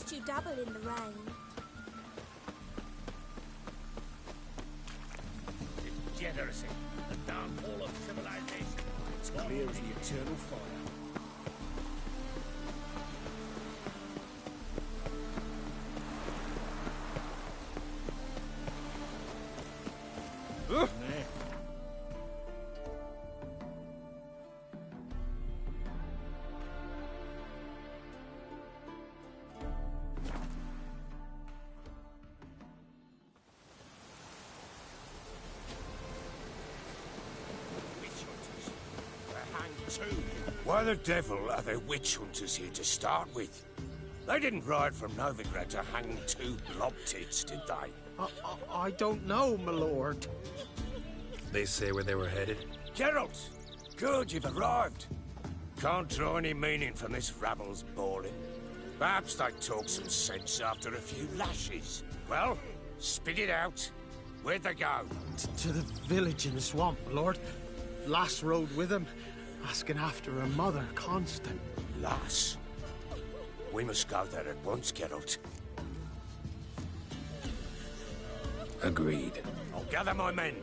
least you dabble in the rain. Degeneracy, the downfall of civilization. It's clear as the eternal fire. Why the devil are there witch hunters here to start with? They didn't ride from Novigrad to hang two blob tits, did they? I don't know, my lord. They say where they were headed? Geralt! Good, you've arrived. Can't draw any meaning from this rabble's bawling. Perhaps they talk some sense after a few lashes. Well, spit it out. Where'd they go? To the village in the swamp, my lord. Lass rode with him, asking after her mother, Constant. Lass? We must go there at once, Geralt. Agreed. I'll gather my men.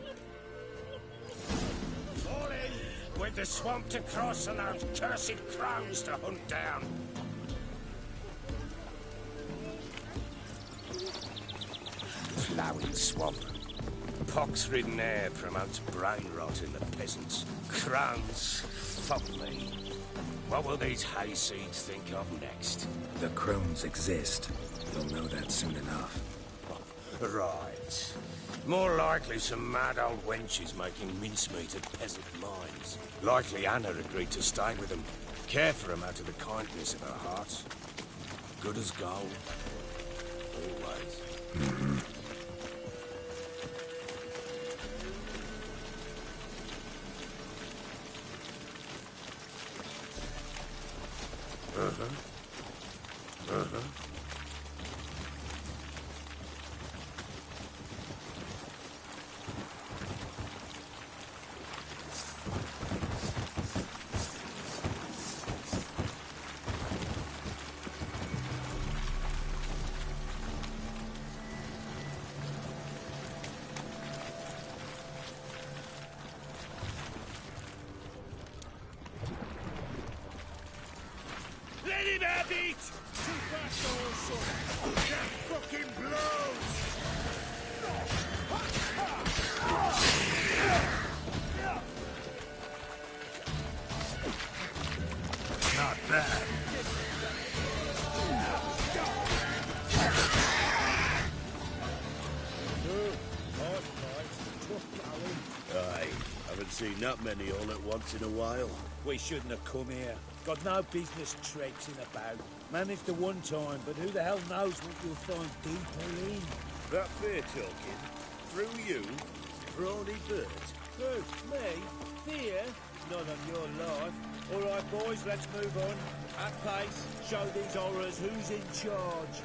Fall in, with the swamp to cross and those cursed crows to hunt down. Ploughing swamp. Pox-ridden air promotes brain rot in the peasants. Crones, fuck me. What will these hayseeds think of next? The crones exist. You'll know that soon enough. Right. More likely some mad old wenches making mincemeat at peasant mines. Likely Anna agreed to stay with them. Care for them out of the kindness of her heart. Good as gold. Always. Mm-hmm. Let him have it! Too fast also! That fucking blows! Not bad. Aye, haven't seen that many all at once in a while. We shouldn't have come here. Got no business traipsing about. Managed the one time, but who the hell knows what you'll find deeper in? That fair talking? Through you? Brawny bird? Who? Me? Fear? None of your life. All right, boys, let's move on. At pace, show these horrors who's in charge.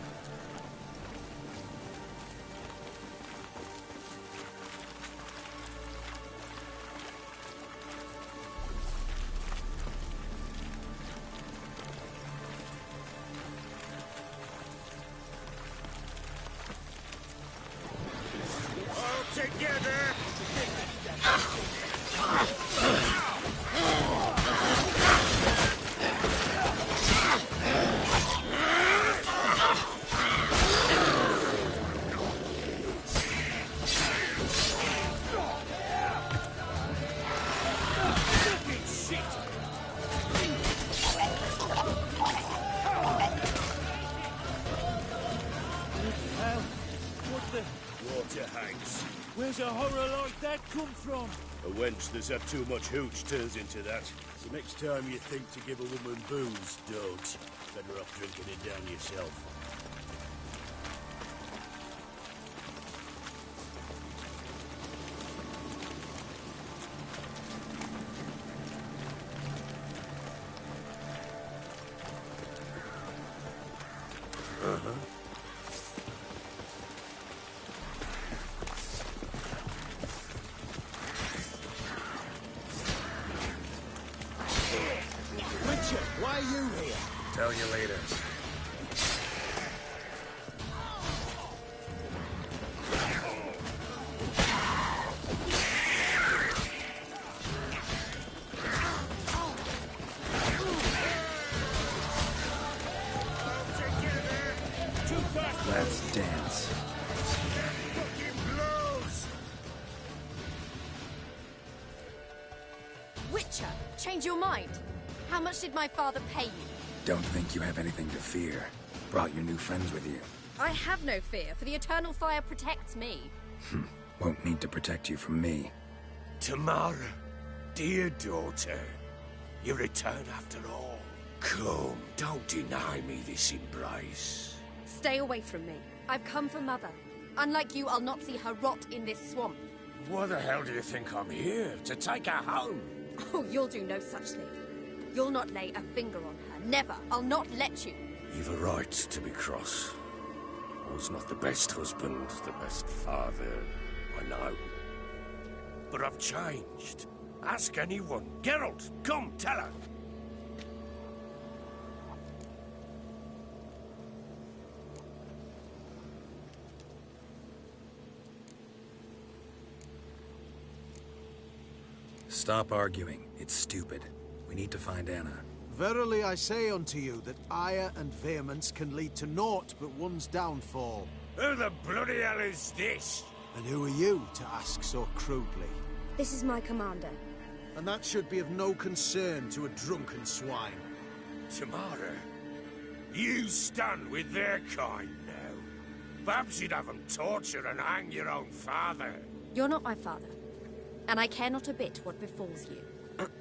Where's a horror like that come from? A wench that's had too much hooch turns into that. So next time you think to give a woman booze, don't. Better off drinking it down yourself. Why are you here? Tell you later. changed your mind? How much did my father pay you? Don't think you have anything to fear. Brought your new friends with you. I have no fear, for the Eternal Fire protects me. Won't need to protect you from me. Tamara, dear daughter, you return after all. Come, don't deny me this embrace. Stay away from me. I've come for Mother. Unlike you, I'll not see her rot in this swamp. Why the hell do you think I'm here? To take her home? Oh, you'll do no such thing. You'll not lay a finger on her. Never. I'll not let you. You've a right to be cross. I was not the best husband, the best father, I know. But I've changed. Ask anyone. Geralt, come, tell her. Stop arguing. It's stupid. We need to find Anna. Verily I say unto you that ire and vehemence can lead to naught but one's downfall. Who the bloody hell is this? And who are you to ask so crudely? This is my commander. And that should be of no concern to a drunken swine. Tamara, you stand with their kind now. Perhaps you'd have them torture and hang your own father. You're not my father. And I care not a bit what befalls you.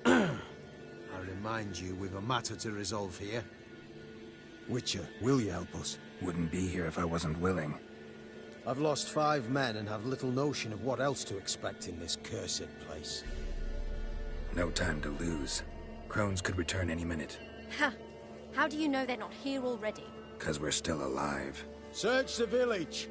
I remind you, we've a matter to resolve here. Witcher, will you help us? Wouldn't be here if I wasn't willing. I've lost 5 men and have little notion of what else to expect in this cursed place. No time to lose. Crones could return any minute. Ha! How do you know they're not here already? 'Cause we're still alive. Search the village!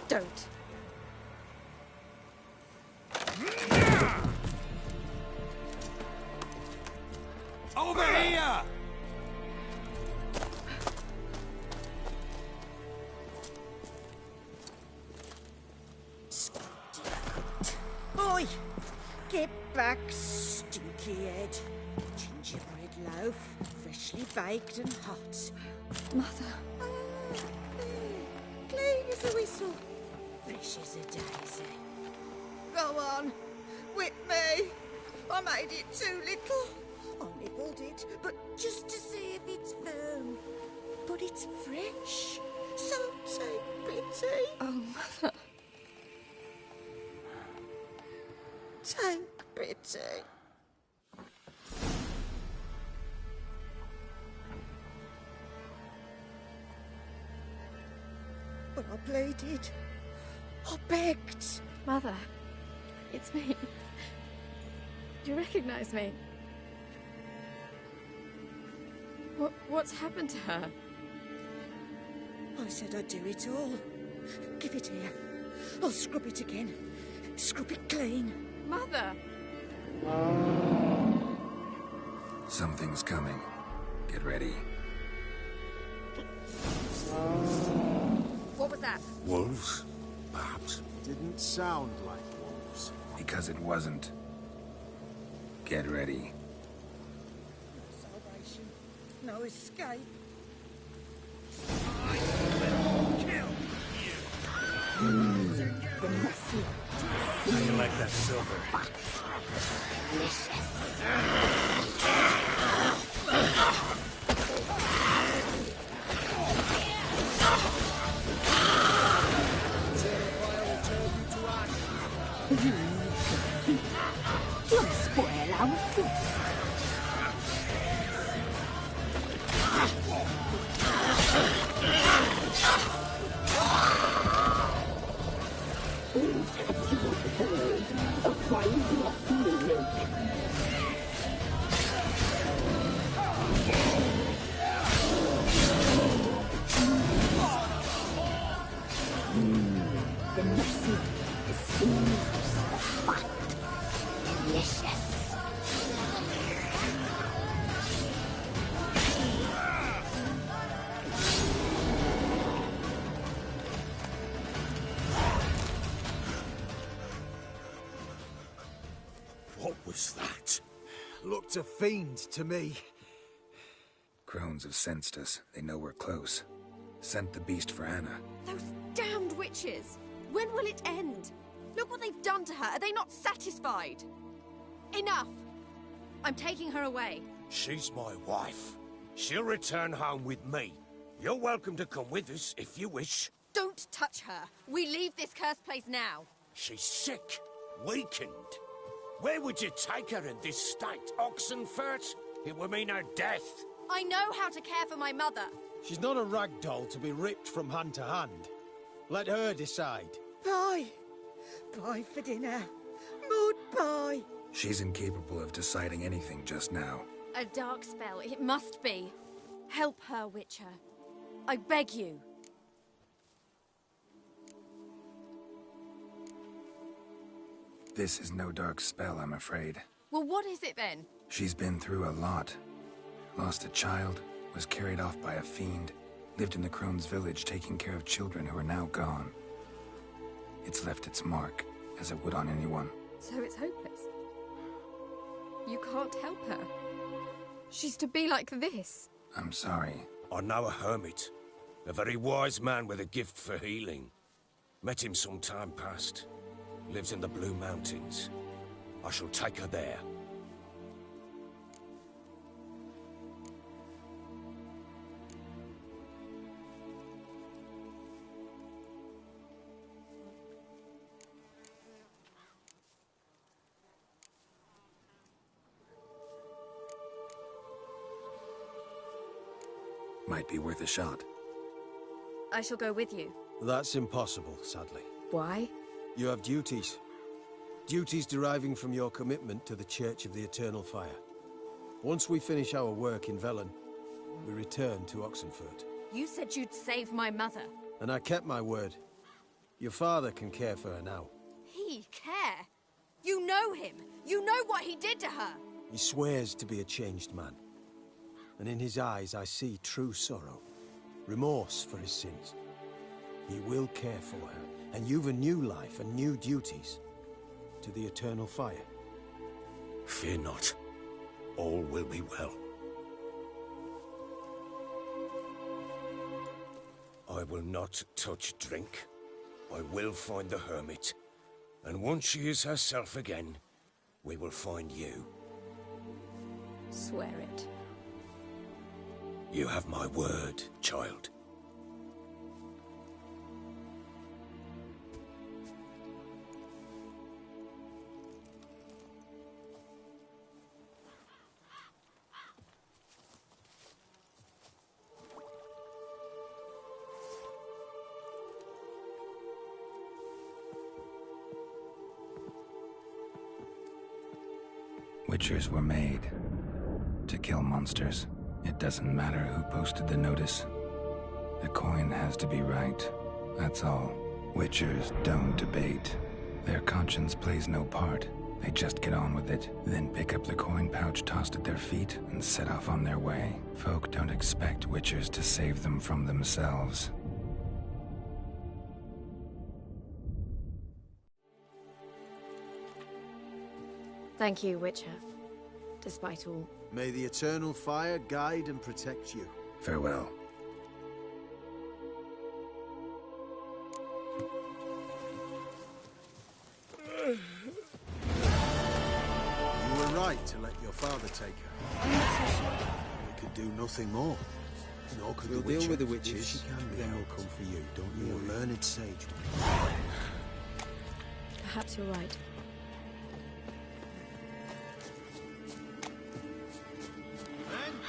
Don't. Over here! Oi! Get back, stinky head. Gingerbread loaf, freshly baked and hot. Mother. Clean as a whistle, fresh as a daisy. Go on, whip me. I made it too little. I nibbled it, but just to see if it's firm. But it's fresh, so take pity. Oh, Mother. Take pity. But I pleaded. I begged. Mother. It's me. Do you recognize me? What's happened to her? I said I'd do it all. Give it here. I'll scrub it again. Scrub it clean. Mother! Something's coming. Get ready. What was that? Wolves, perhaps. Didn't sound like wolves. Because it wasn't. Get ready. No salvation. No escape. How you like that silver? You'll spoil our feast. looked a fiend to me. Crones have sensed us. They know we're close. Sent the beast for Anna. Those damned witches! When will it end? Look what they've done to her. Are they not satisfied? Enough! I'm taking her away. She's my wife. She'll return home with me. You're welcome to come with us if you wish. Don't touch her. We leave this cursed place now. She's sick, weakened. Where would you take her in this state? Oxenfurt? It would mean her death. I know how to care for my mother. She's not a rag doll to be ripped from hand to hand. Let her decide. Pie. Pie for dinner. Mood pie. She's incapable of deciding anything just now. A dark spell, it must be. Help her, Witcher. I beg you. This is no dark spell, I'm afraid. Well, what is it then? She's been through a lot. Lost a child, was carried off by a fiend, lived in the Crone's village taking care of children who are now gone. It's left its mark, as it would on anyone. So it's hopeless. You can't help her. She's to be like this. I'm sorry. I know a hermit. A very wise man with a gift for healing. Met him some time past. Lives in the Blue Mountains. I shall take her there. Might be worth a shot. I shall go with you. That's impossible, sadly. Why? You have duties. Duties deriving from your commitment to the Church of the Eternal Fire. Once we finish our work in Velen, we return to Oxenfurt. You said you'd save my mother. And I kept my word. Your father can care for her now. He care? You know him. You know what he did to her. He swears to be a changed man. And in his eyes I see true sorrow. Remorse for his sins. He will care for her, and you've a new life and new duties. To the Eternal Fire. Fear not. All will be well. I will not touch drink. I will find the hermit. And once she is herself again, we will find you. Swear it. You have my word, child. Witchers were made to kill monsters. It doesn't matter who posted the notice. The coin has to be right. That's all. Witchers don't debate. Their conscience plays no part. They just get on with it, then pick up the coin pouch tossed at their feet and set off on their way. Folk don't expect Witchers to save them from themselves. Thank you, Witcher. Despite all. May the Eternal Fire guide and protect you. Farewell. You were right to let your father take her. We could do nothing more. Nor could we'll deal with the witches. She can be. Then we'll come for you. Don't you? You're a learned sage. Perhaps you're right.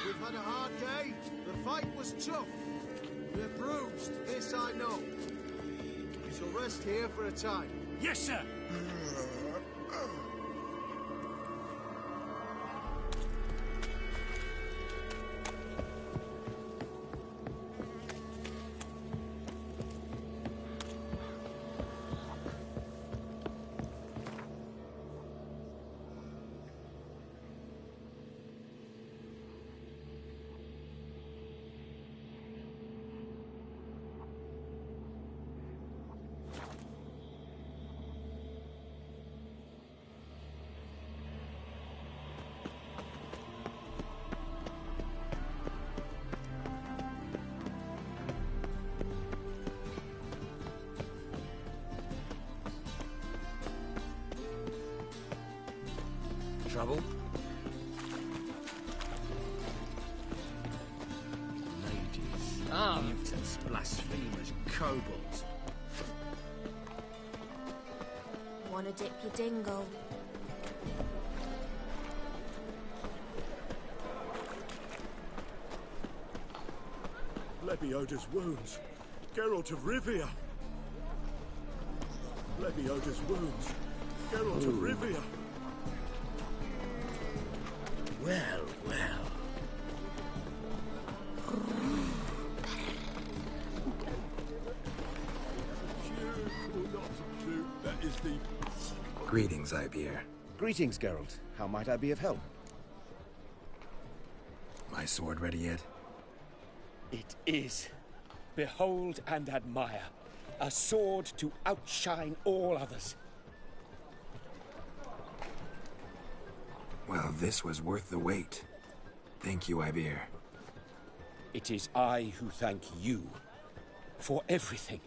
We've had a hard day. The fight was tough. We're bruised, this I know. We shall rest here for a time. Yes, sir. trouble? Ladies, mutants, blasphemers, kobolds. Wanna dip your dingle? Lebioda's wounds. Geralt of Rivia. Lebioda's wounds. Geralt of Rivia. Well, well. That is the... Greetings, Ibeer. Greetings, Geralt. How might I be of help? My sword ready yet? It is. Behold and admire. A sword to outshine all others. Well, this was worth the wait. Thank you, Ibeer. It is I who thank you for everything.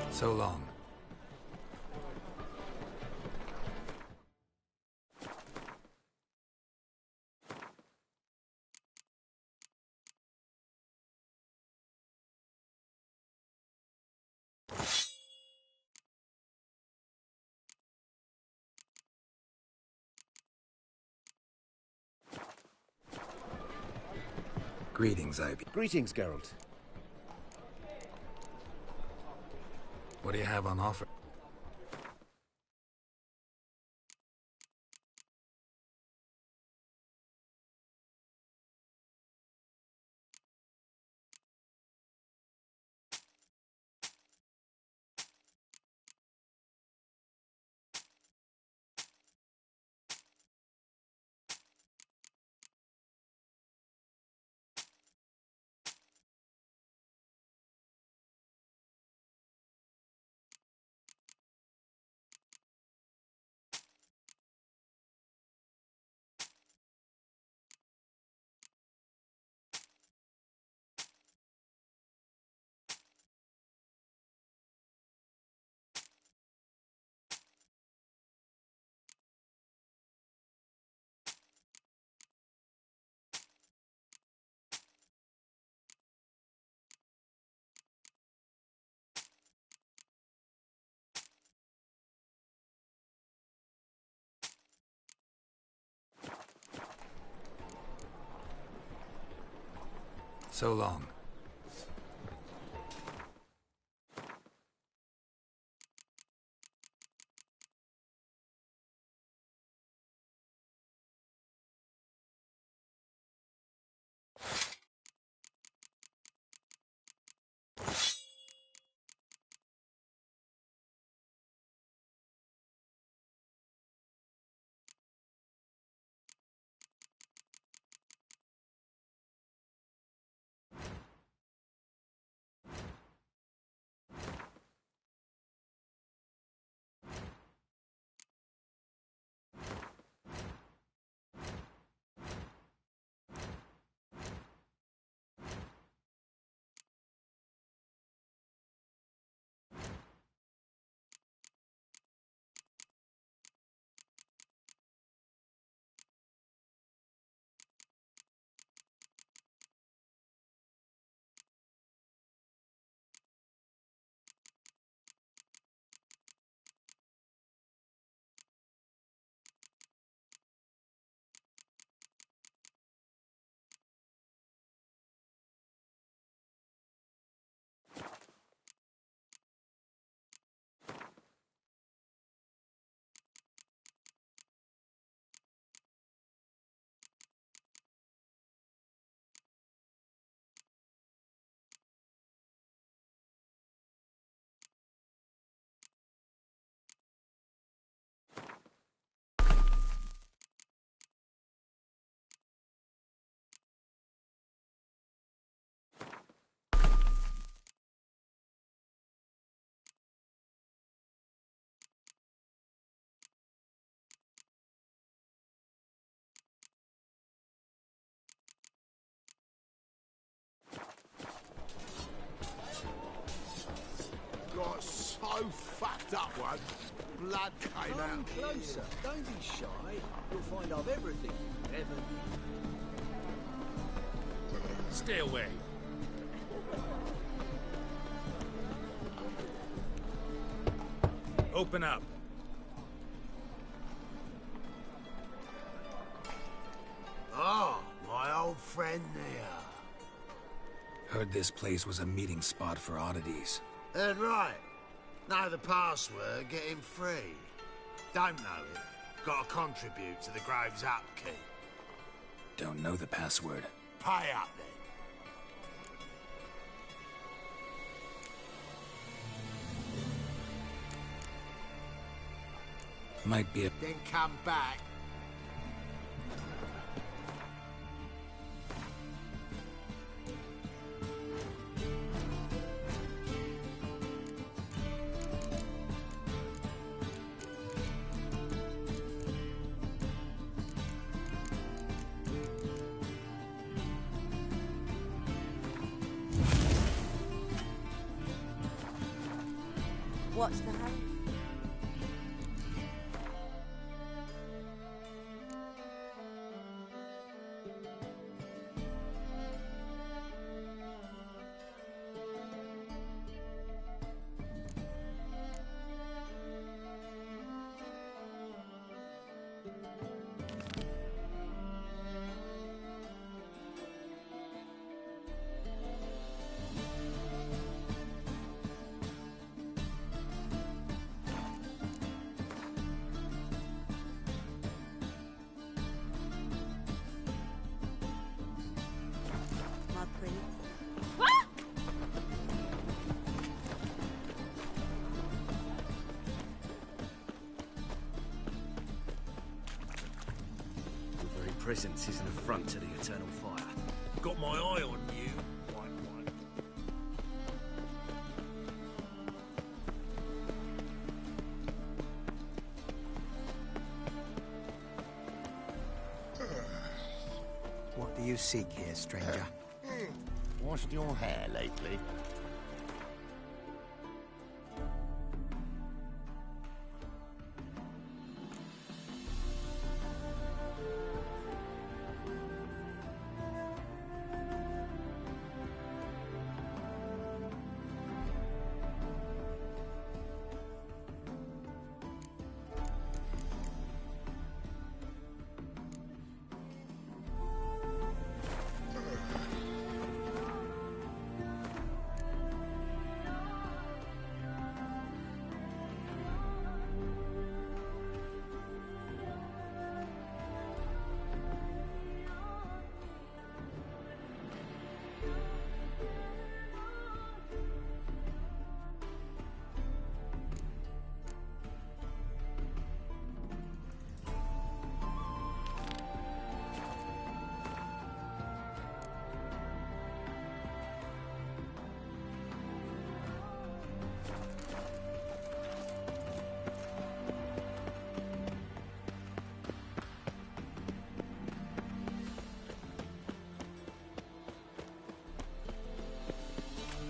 So long. Greetings, Ibeer. Greetings, Geralt. What do you have on offer? So long. one. Blood came out. Come closer. Don't be shy. You'll find I've everything you ever need. Stay away. Open up. Oh, my old friend there. Heard this place was a meeting spot for oddities. Heard right. Know the password, get him free. Don't know it. Got to contribute to the Grove's upkeep. Don't know the password. Pay up then. Might be a... Then come back. What's the hurry? Your very presence is an affront to the eternal fire. Got my eye on you. White one. What do you seek here, stranger? Washed your hair lately?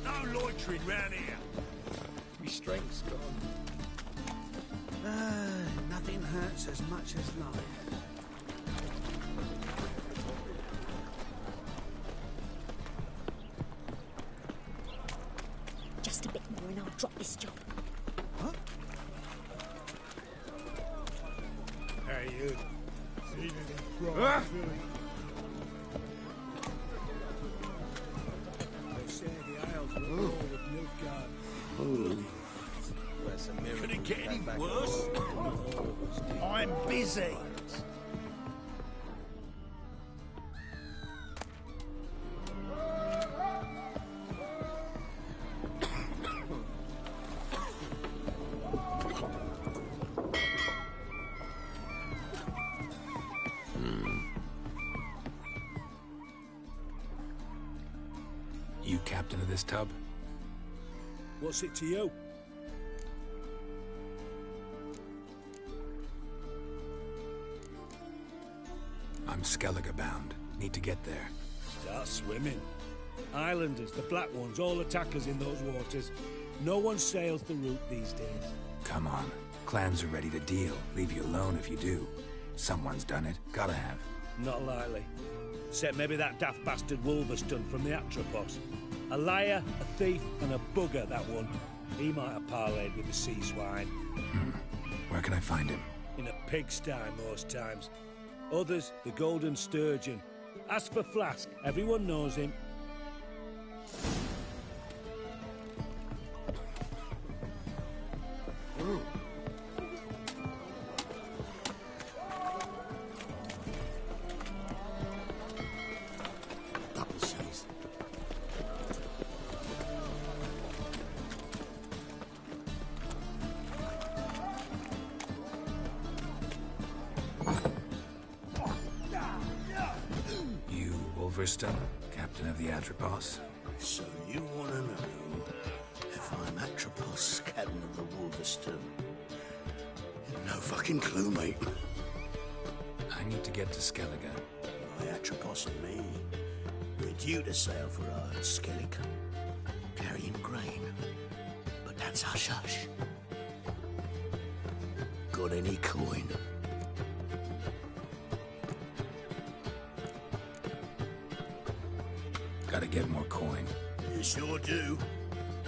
No loitering round here. My strength's gone. Nothing hurts as much as life. Just a bit more and I'll drop this job. Hey, you. Seen any Ah! They say the Isles were all with Nilfgaard. Could it get any worse? I'm busy. You captain of this tub? What's it to you? I'm Skellige bound. Need to get there. Start swimming. Islanders, the Black Ones, all attackers in those waters. No one sails the route these days. come on. Clans are ready to deal. Leave you alone if you do. Someone's done it. Gotta have. Not likely. Except maybe that daft bastard Wolverston from the Atropos. A liar, a thief, and a bugger, that one. He might have parlayed with the sea swine. Where can I find him? In a pigsty most times. Others, the Golden Sturgeon. Ask for Flask. Everyone knows him. Wolverston, captain of the Atropos. So you want to know if I'm Atropos, captain of the Wolverston? No fucking clue, mate. I need to get to Skellige. My Atropos and me, we're due to sail for our Skellig, carrying grain. But that's hush-hush. Got any coin? Gotta get more coin. You sure do.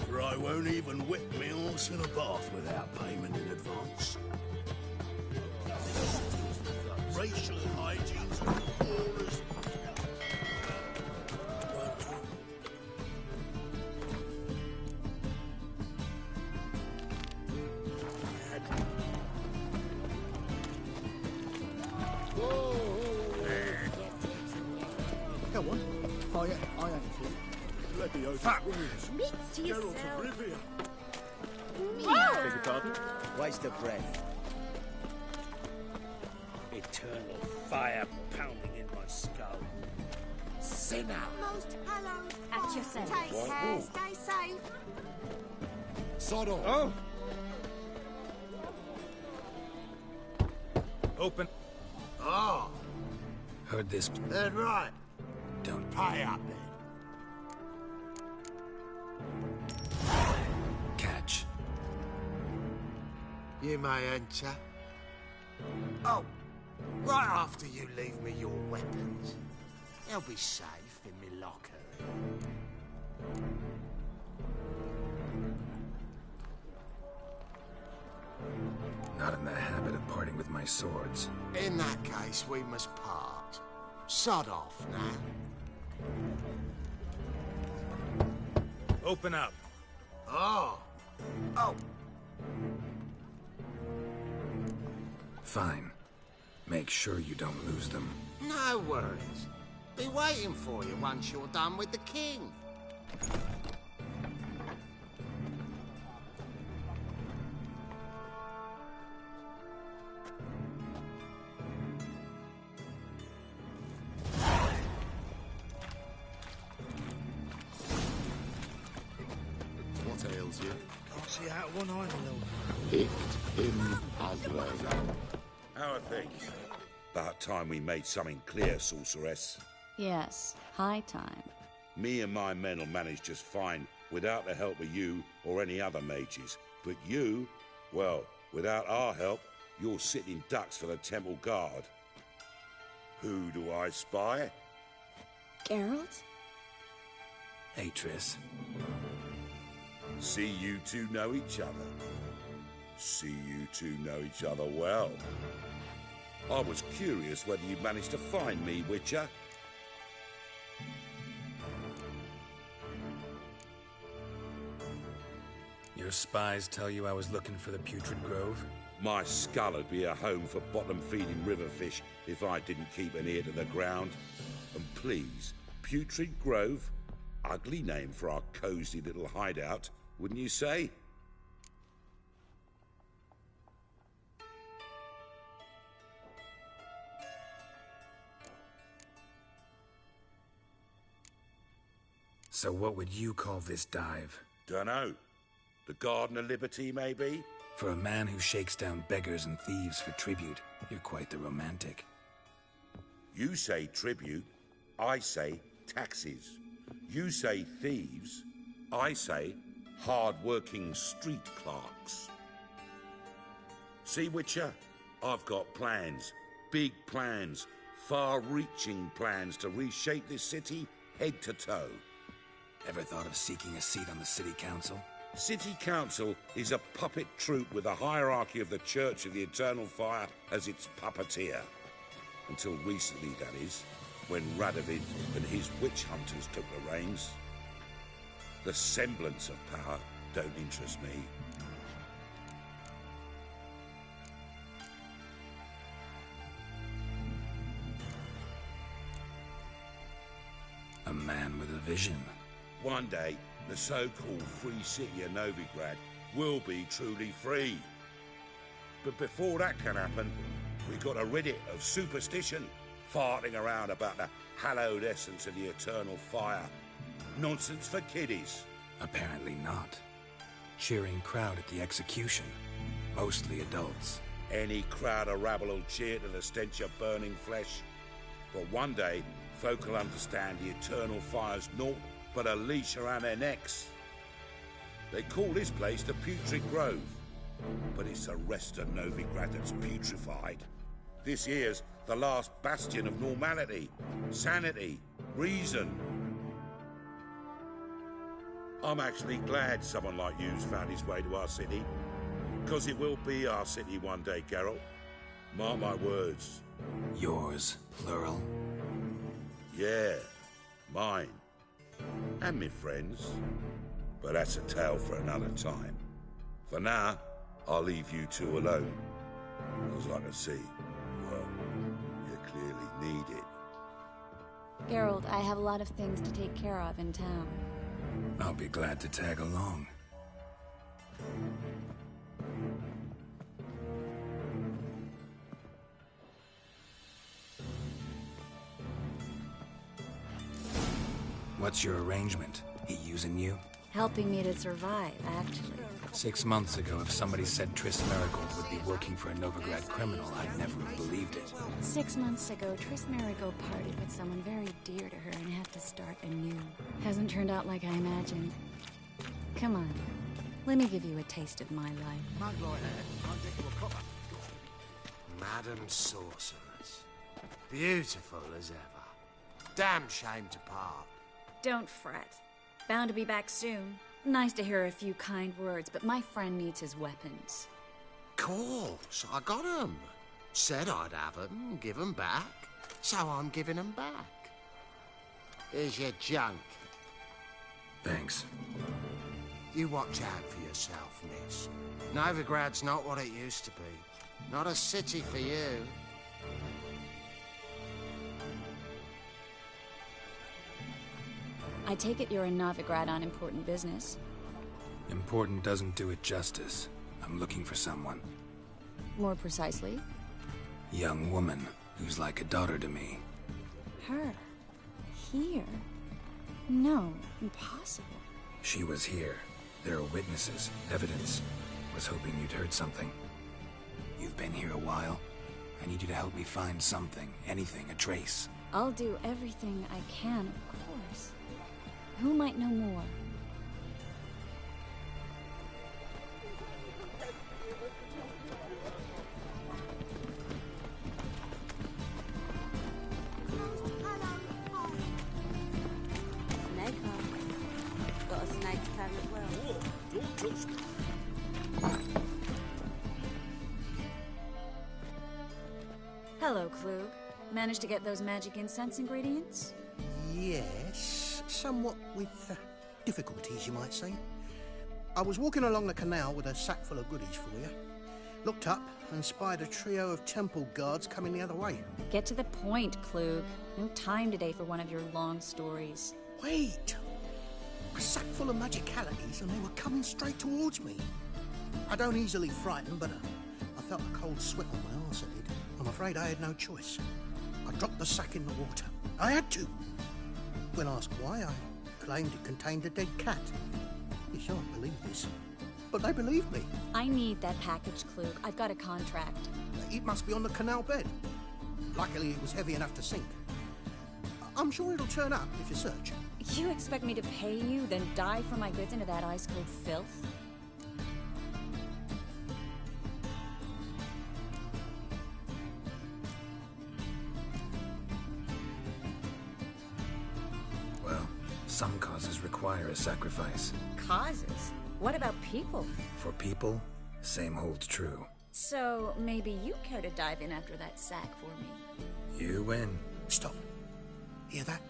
For I won't even whip me horse in a bath without payment in advance. Racial hygiene's horrors. Come on. I ain't fool. Bloody oath. Schmitz to yourself. Beg your pardon? Waste of breath. Eternal fire pounding in my skull. Sinner! Most hallowed. At yourself. Take care. Stay safe. Sod off. Oh! Open. Oh, Heard this. that's right. Don't Pay up then. catch. You may enter. Oh, right after you leave me your weapons. They'll be safe in me locker. Not in the habit of parting with my swords. In that case, we must part. Sod off now. Open up. Oh. Oh. Fine. Make sure you don't lose them. No worries. Be waiting for you once you're done with the king. What ails you? Can't see out one eye, my lord. Picked him as well. How are things? About time we made something clear, sorceress. Yes, high time. Me and my men will manage just fine without the help of you or any other mages. But you, well, without our help, you're sitting ducks for the Temple Guard. Who do I spy? Geralt? Atris. See you two know each other. See you two know each other well. I was curious whether you managed to find me, Witcher. Your spies tell you I was looking for the Putrid Grove? My skull would be a home for bottom-feeding riverfish if I didn't keep an ear to the ground. And please, Putrid Grove? Ugly name for our cosy little hideout, wouldn't you say? So what would you call this dive? Dunno. The Garden of Liberty, maybe? For a man who shakes down beggars and thieves for tribute, you're quite the romantic. You say tribute, I say taxes. You say thieves, I say hard-working street clerks. See, Witcher? I've got plans. Big plans. Far-reaching plans to reshape this city head to toe. Ever thought of seeking a seat on the city council? City Council is a puppet troupe with a hierarchy of the Church of the Eternal Fire as its puppeteer. Until recently, that is, when Radovid and his witch hunters took the reins. The semblance of power don't interest me. A man with a vision. One day, the so-called free city of Novigrad will be truly free. But before that can happen, we've got to rid it of superstition, farting around about the hallowed essence of the eternal fire. Nonsense for kiddies. Apparently not. Cheering crowd at the execution. Mostly adults. Any crowd of rabble will cheer to the stench of burning flesh. But one day, folk will understand the eternal fire's naught but a leash around their necks. They call this place the Putrid Grove, but it's the rest of Novigrad that's putrefied. This here's the last bastion of normality, sanity, reason. I'm actually glad someone like you's found his way to our city, because it will be our city one day, Geralt. Mark my words. Yours, plural? Yeah, mine. And me friends. But that's a tale for another time. For now, I'll leave you two alone. Because I can see, well, you clearly need it. Geralt, I have a lot of things to take care of in town. I'll be glad to tag along. What's your arrangement? He using you? Helping me to survive, actually. 6 months ago, if somebody said Triss Merigold would be working for a Novigrad criminal, I'd never have believed it. 6 months ago, Triss Merigold parted with someone very dear to her and had to start anew. Hasn't turned out like I imagined. Come on, let me give you a taste of my life. Madam Sorceress. Beautiful as ever. Damn shame to part. Don't fret. Bound to be back soon. Nice to hear a few kind words, but my friend needs his weapons. Course, I got 'em. Said I'd have 'em, give 'em back. So I'm giving 'em back. Here's your junk. Thanks. You watch out for yourself, miss. Novigrad's not what it used to be. Not a city for you. I take it you're in Novigrad on important business. Important doesn't do it justice. I'm looking for someone. More precisely? Young woman who's like a daughter to me. Her? Here? No, impossible. She was here. There are witnesses, evidence. Was hoping you'd heard something. You've been here a while. I need you to help me find something, anything, a trace. I'll do everything I can, of course. Who might know more? Snake hunt. Got a snake tail as well. Whoa, don't touch me. Hello, Klug. Managed to get those magic incense ingredients? Yes, somewhat with difficulties, you might say. I was walking along the canal with a sack full of goodies for you. Looked up and spied a trio of temple guards coming the other way. Get to the point, Klug. No time today for one of your long stories. Wait! A sack full of magicalities and they were coming straight towards me. I don't easily frighten, but I felt a cold sweat on my arse, I did. I'm afraid I had no choice. I dropped the sack in the water. I had to. When asked why, I claimed it contained a dead cat. You shan't believe this, but they believed me. I need that package, Klug. I've got a contract. It must be on the canal bed. Luckily, it was heavy enough to sink. I'm sure it'll turn up if you search. You expect me to pay you, then dive for my goods into that ice-cold filth? Some causes require a sacrifice. Causes? What about people? For people, same holds true. So, maybe you care to dive in after that sack for me? You win. Stop. Hear that?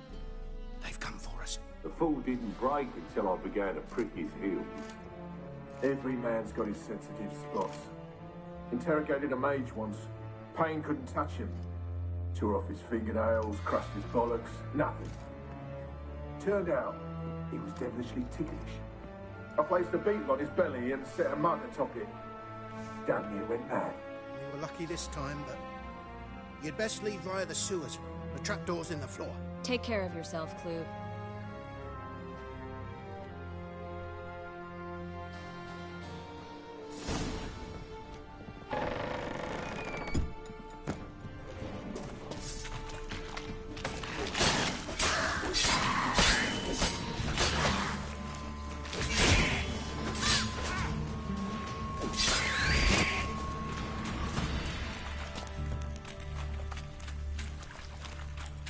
They've come for us. The fall didn't break until I began to prick his heels. Every man's got his sensitive spots. Interrogated a mage once. Pain couldn't touch him. Tore off his fingernails, crushed his bollocks, nothing. Turned out, he was devilishly ticklish. I placed a beetle on his belly and set a mug atop it. Damn near went mad. We were lucky this time, but you'd best leave via the sewers. The trapdoor's in the floor. Take care of yourself, Klug.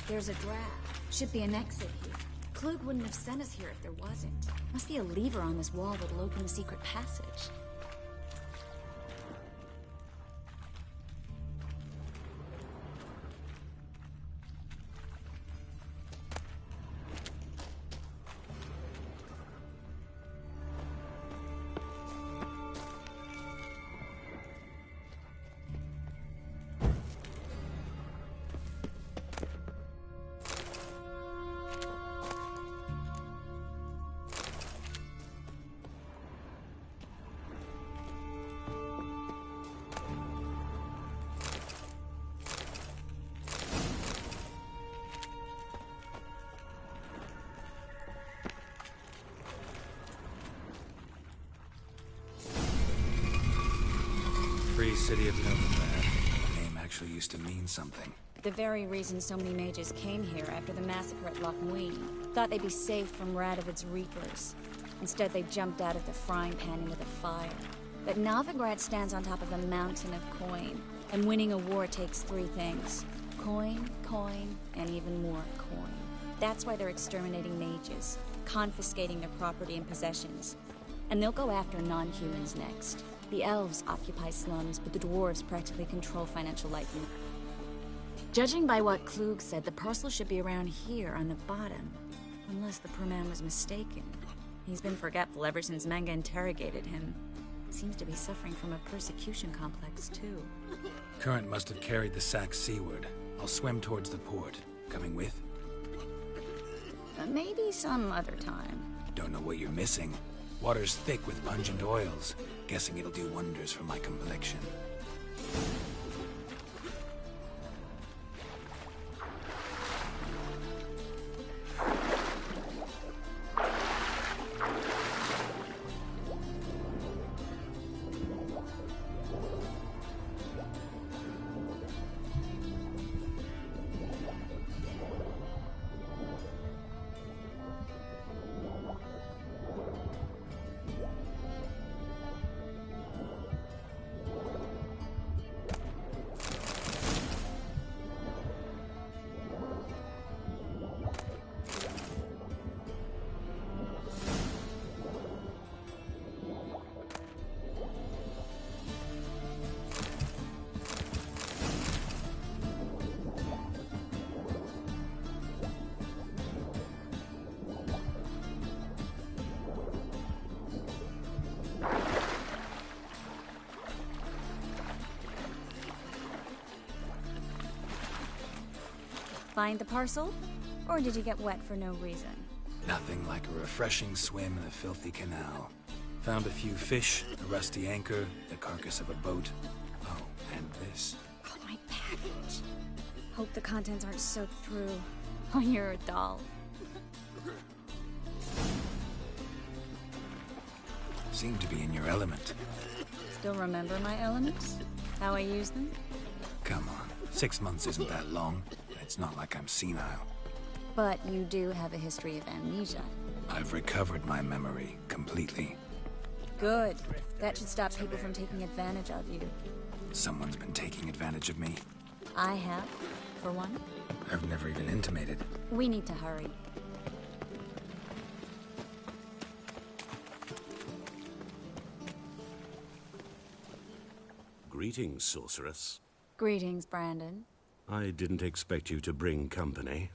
There's a draft. Should be an exit here. Klug wouldn't have sent us here if there wasn't. Must be a lever on this wall that'll open the secret passage. Free City of Novigrad. The name actually used to mean something. The very reason so many mages came here after the massacre at Loch Muin. Thought they'd be safe from Radovid's reapers. Instead, they jumped out of the frying pan into the fire. But Novigrad stands on top of a mountain of coin. And winning a war takes three things. Coin, coin, and even more coin. That's why they're exterminating mages, confiscating their property and possessions. And they'll go after non-humans next. The elves occupy slums, but the dwarves practically control financial life. Judging by what Klug said, the parcel should be around here on the bottom. Unless the poor man was mistaken. He's been forgetful ever since Manga interrogated him. Seems to be suffering from a persecution complex, too. Current must have carried the sack seaward. I'll swim towards the port. Coming with? Maybe some other time. Don't know what you're missing. Water's thick with pungent oils. Guessing it'll do wonders for my complexion. Find the parcel? Or did you get wet for no reason? Nothing like a refreshing swim in a filthy canal. Found a few fish, a rusty anchor, the carcass of a boat. Oh, and this. Oh, my package. Hope the contents aren't soaked through. Oh, you're a doll. Seem to be in your element. Still remember my elements? How I use them? Come on, 6 months isn't that long. It's not like I'm senile. But you do have a history of amnesia. I've recovered my memory completely. Good. That should stop people from taking advantage of you. Someone's been taking advantage of me. I have, for one. I've never even intimated. We need to hurry. Greetings, sorceress. Greetings, Brandon. I didn't expect you to bring company.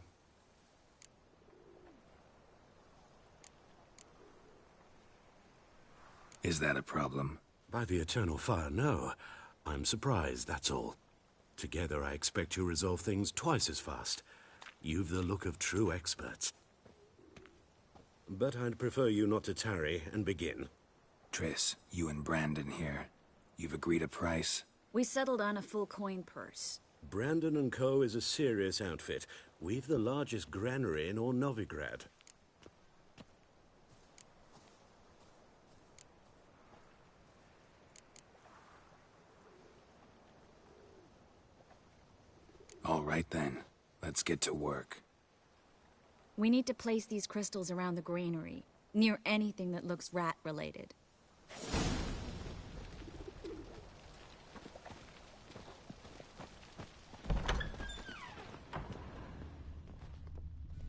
Is that a problem? By the Eternal Fire, no. I'm surprised, that's all. Together, I expect to resolve things twice as fast. You've the look of true experts. But I'd prefer you not to tarry and begin. Triss, you and Brandon here. You've agreed a price? We settled on a full coin purse. Brandon & Co. is a serious outfit. We've the largest granary in all Novigrad. All right then. Let's get to work. We need to place these crystals around the granary, near anything that looks rat-related.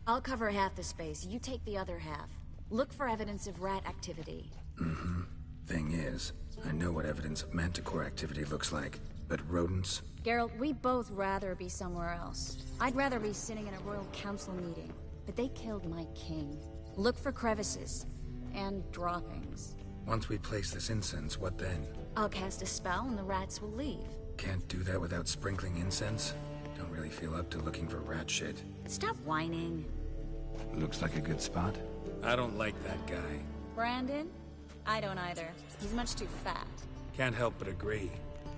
I'll cover half the space, you take the other half. Look for evidence of rat activity. Mm-hmm. Thing is, I know what evidence of manticore activity looks like, but rodents? Geralt, we'd both rather be somewhere else. I'd rather be sitting in a royal council meeting, but they killed my king. Look for crevices, and droppings. Once we place this incense, what then? I'll cast a spell and the rats will leave. Can't do that without sprinkling incense? Don't really feel up to looking for rat shit. Stop whining. Looks like a good spot. I don't like that guy. Brandon? I don't either. He's much too fat. Can't help but agree.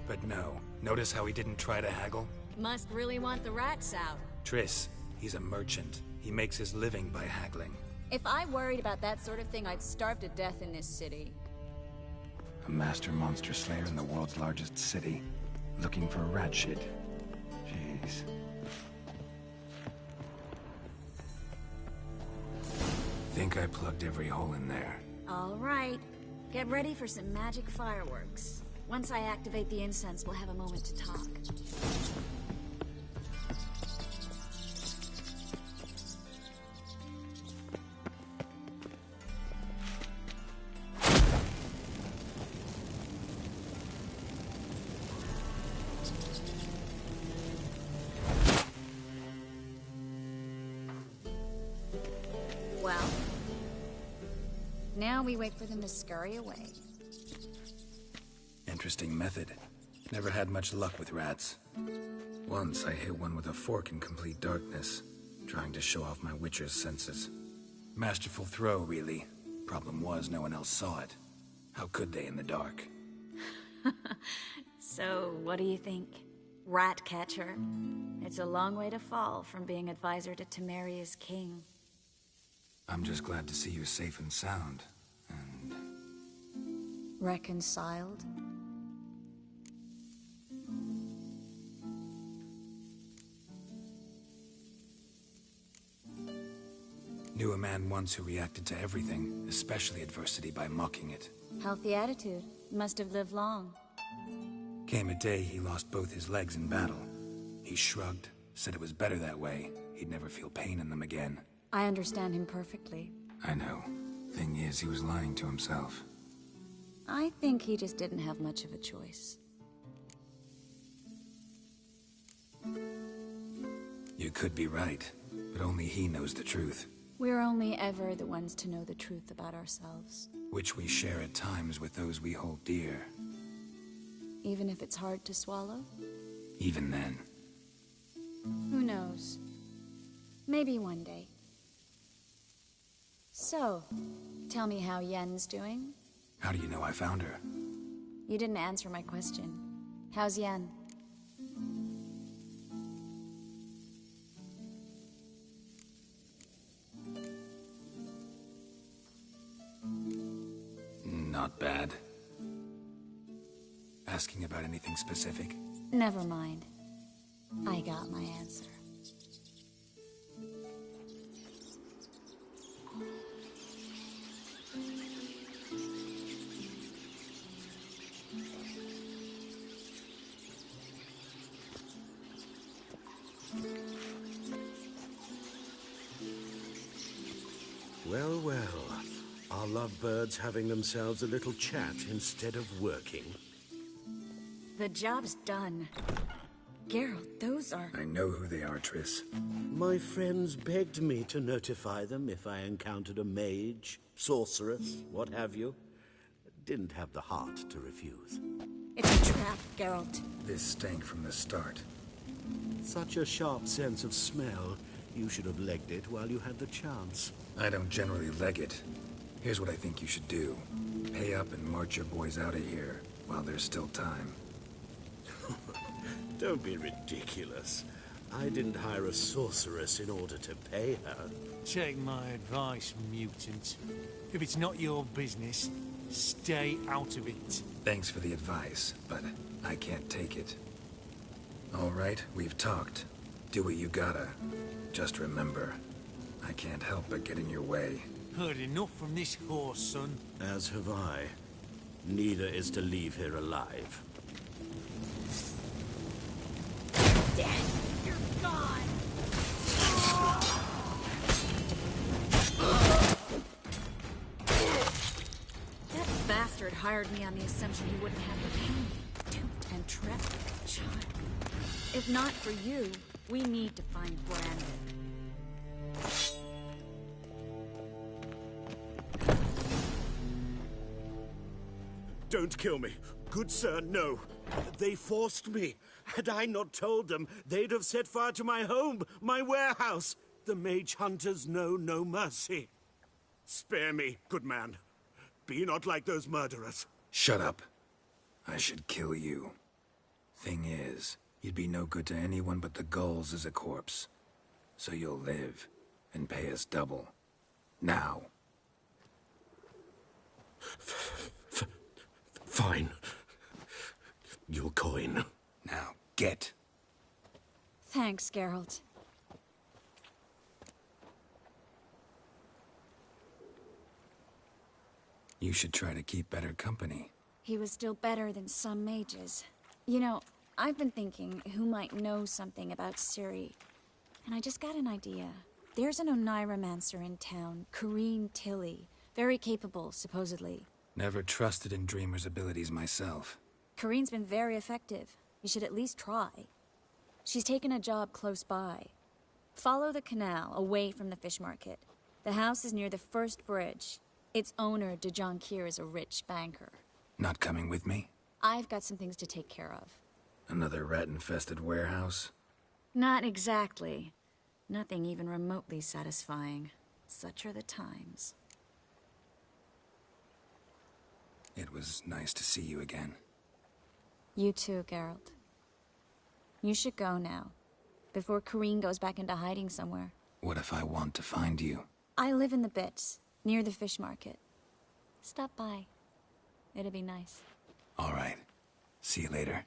But no. Notice how he didn't try to haggle? Must really want the rats out. Triss, he's a merchant. He makes his living by haggling. If I worried about that sort of thing, I'd starve to death in this city. A master monster slayer in the world's largest city. Looking for rat shit. Jeez. Think I plugged every hole in there. All right. Get ready for some magic fireworks. Once I activate the incense, we'll have a moment to talk. Well, now we wait for them to scurry away. Interesting method. Never had much luck with rats. Once I hit one with a fork in complete darkness, trying to show off my Witcher's senses. Masterful throw, really. Problem was, no one else saw it. How could they in the dark? So, what do you think? Rat catcher? It's a long way to fall from being advisor to Temeria's king. I'm just glad to see you safe and sound. And... reconciled? Knew a man once who reacted to everything, especially adversity, by mocking it. Healthy attitude. Must have lived long. Came a day he lost both his legs in battle. He shrugged, said it was better that way. He'd never feel pain in them again. I understand him perfectly. I know. Thing is, he was lying to himself. I think he just didn't have much of a choice. You could be right, but only he knows the truth. We're only ever the ones to know the truth about ourselves. Which we share at times with those we hold dear. Even if it's hard to swallow? Even then. Who knows? Maybe one day. So, tell me how Yen's doing? How do you know I found her? You didn't answer my question. How's Yen? Not bad. Asking about anything specific? Never mind. I got my answer. Well, well. Are lovebirds having themselves a little chat instead of working? The job's done. Geralt, those are... I know who they are, Triss. My friends begged me to notify them if I encountered a mage, sorceress, what have you. Didn't have the heart to refuse. It's a trap, Geralt. This stank from the start. Such a sharp sense of smell. You should have legged it while you had the chance. I don't generally leg it. Here's what I think you should do. Pay up and march your boys out of here while there's still time. Don't be ridiculous. I didn't hire a sorceress in order to pay her. Take my advice, mutant. If it's not your business, stay out of it. Thanks for the advice, but I can't take it. All right, we've talked. Do what you gotta. Just remember, I can't help but get in your way. Heard enough from this horse, son. As have I. Neither is to leave here alive. Dad, you're gone! That bastard hired me on the assumption he wouldn't have to pay me. Duped and trapped like a child. If not for you, we need to find Brandon. Don't kill me. Good sir, no. They forced me. Had I not told them, they'd have set fire to my home, my warehouse. The mage hunters know no mercy. Spare me, good man. Be not like those murderers. Shut up. I should kill you. Thing is, you'd be no good to anyone but the gulls as a corpse. So you'll live and pay us double. Now. Fine. Your coin. Now, get. Thanks, Geralt. You should try to keep better company. He was still better than some mages. You know, I've been thinking who might know something about Ciri. And I just got an idea. There's an Oneiromancer in town, Corrine Tilly. Very capable, supposedly. Never trusted in Dreamer's abilities myself. Corrine's been very effective. You should at least try. She's taken a job close by. Follow the canal, away from the fish market. The house is near the first bridge. Its owner, de Jonquier, is a rich banker. Not coming with me? I've got some things to take care of. Another rat-infested warehouse? Not exactly. Nothing even remotely satisfying. Such are the times. It was nice to see you again. You too, Geralt. You should go now, before Corrine goes back into hiding somewhere. What if I want to find you? I live in the Bits, near the fish market. Stop by. It'll be nice. All right. See you later.